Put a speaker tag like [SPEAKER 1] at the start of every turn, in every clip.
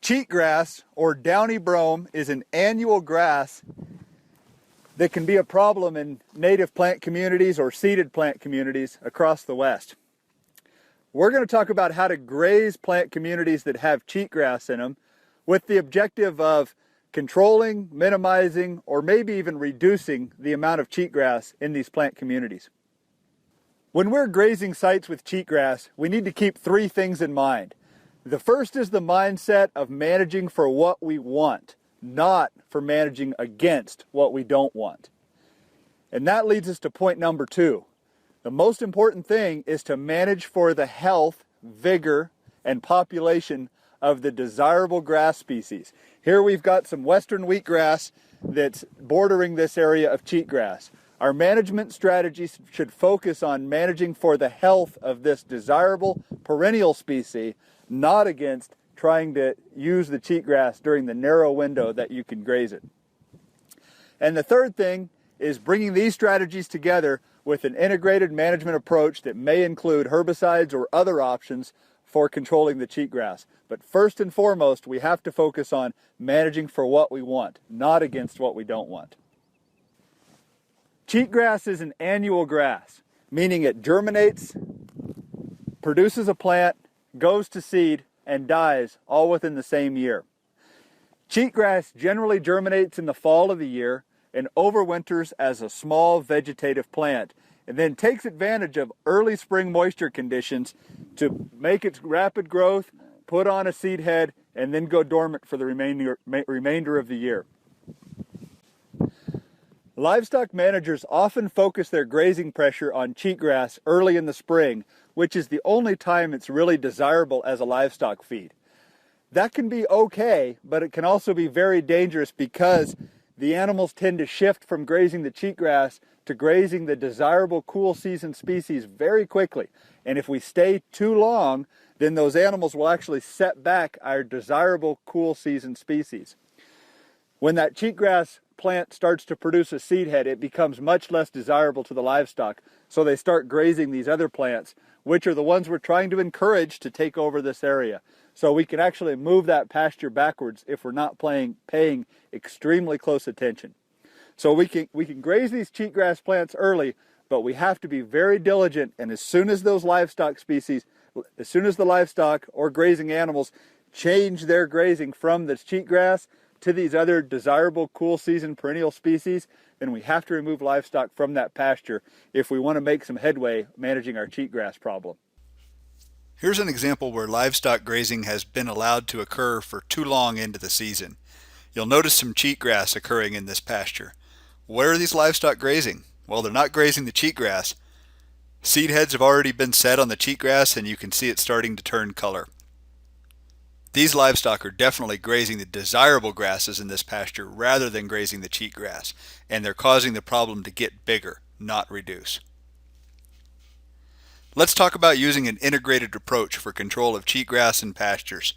[SPEAKER 1] Cheatgrass, or downy brome, is an annual grass that can be a problem in native plant communities or seeded plant communities across the West. We're going to talk about how to graze plant communities that have cheatgrass in them with the objective of controlling, minimizing, or maybe even reducing the amount of cheatgrass in these plant communities. When we're grazing sites with cheatgrass, we need to keep three things in mind. The first is the mindset of managing for what we want, not for managing against what we don't want. And that leads us to point number 2. The most important thing is to manage for the health, vigor, and population of the desirable grass species. Here we've got some western wheatgrass that's bordering this area of cheatgrass. Our management strategies should focus on managing for the health of this desirable perennial species, not against trying to use the cheatgrass during the narrow window that you can graze it. And the third thing is bringing these strategies together with an integrated management approach that may include herbicides or other options for controlling the cheatgrass. But first and foremost, we have to focus on managing for what we want, not against what we don't want. Cheatgrass is an annual grass, meaning it germinates, produces a plant, goes to seed, and dies all within the same year. Cheatgrass generally germinates in the fall of the year and overwinters as a small vegetative plant, and then takes advantage of early spring moisture conditions to make its rapid growth, put on a seed head, and then go dormant for the remainder of the year. Livestock managers often focus their grazing pressure on cheatgrass early in the spring, which is the only time it's really desirable as a livestock feed. That can be okay, but it can also be very dangerous because the animals tend to shift from grazing the cheatgrass to grazing the desirable cool season species very quickly. And if we stay too long, then those animals will actually set back our desirable cool season species. When that cheatgrass plant starts to produce a seed head, it becomes much less desirable to the livestock, so they start grazing these other plants, which are the ones we're trying to encourage to take over this area. So we can actually move that pasture backwards if we're not paying extremely close attention. So we can graze these cheatgrass plants early, but we have to be very diligent, and as soon as the livestock or grazing animals change their grazing from the cheatgrass to these other desirable cool season perennial species, then we have to remove livestock from that pasture if we want to make some headway managing our cheatgrass problem.
[SPEAKER 2] Here's an example where livestock grazing has been allowed to occur for too long into the season. You'll notice some cheatgrass occurring in this pasture. Where are these livestock grazing? Well, they're not grazing the cheatgrass. Seed heads have already been set on the cheatgrass, and you can see it starting to turn color. These livestock are definitely grazing the desirable grasses in this pasture rather than grazing the cheatgrass, and they're causing the problem to get bigger, not reduce. Let's talk about using an integrated approach for control of cheatgrass in pastures.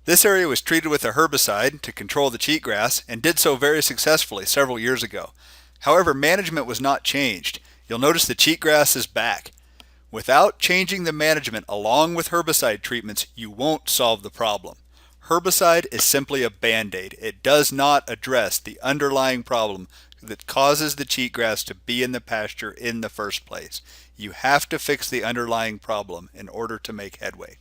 [SPEAKER 2] This area was treated with a herbicide to control the cheatgrass and did so very successfully several years ago. However, management was not changed. You'll notice the cheatgrass is back. Without changing the management along with herbicide treatments, you won't solve the problem. Herbicide is simply a band-aid. It does not address the underlying problem that causes the cheatgrass to be in the pasture in the first place. You have to fix the underlying problem in order to make headway.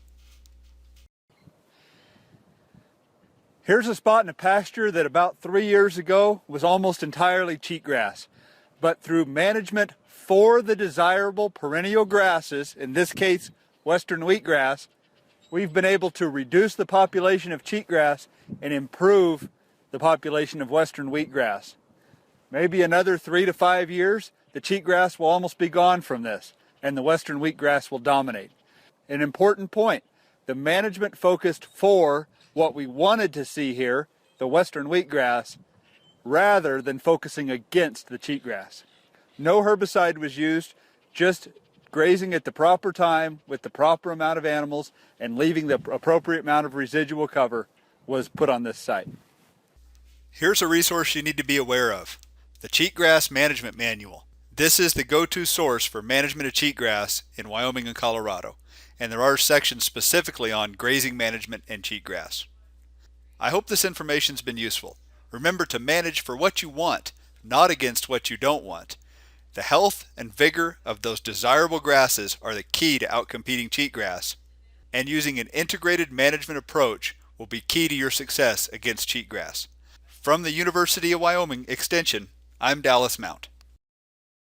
[SPEAKER 1] Here's a spot in a pasture that about 3 years ago was almost entirely cheatgrass. But through management for the desirable perennial grasses, in this case western wheatgrass, we've been able to reduce the population of cheatgrass and improve the population of western wheatgrass. Maybe another 3 to 5 years, the cheatgrass will almost be gone from this, and the western wheatgrass will dominate. An important point, the management focused for what we wanted to see here, the western wheatgrass, rather than focusing against the cheatgrass. No herbicide was used, just grazing at the proper time with the proper amount of animals and leaving the appropriate amount of residual cover was put on this site.
[SPEAKER 2] Here's a resource you need to be aware of, the Cheatgrass Management Manual. This is the go-to source for management of cheatgrass in Wyoming and Colorado, and there are sections specifically on grazing management and cheatgrass. I hope this information's been useful. Remember to manage for what you want, not against what you don't want. The health and vigor of those desirable grasses are the key to outcompeting cheatgrass, and using an integrated management approach will be key to your success against cheatgrass. From the University of Wyoming Extension, I'm Dallas Mount.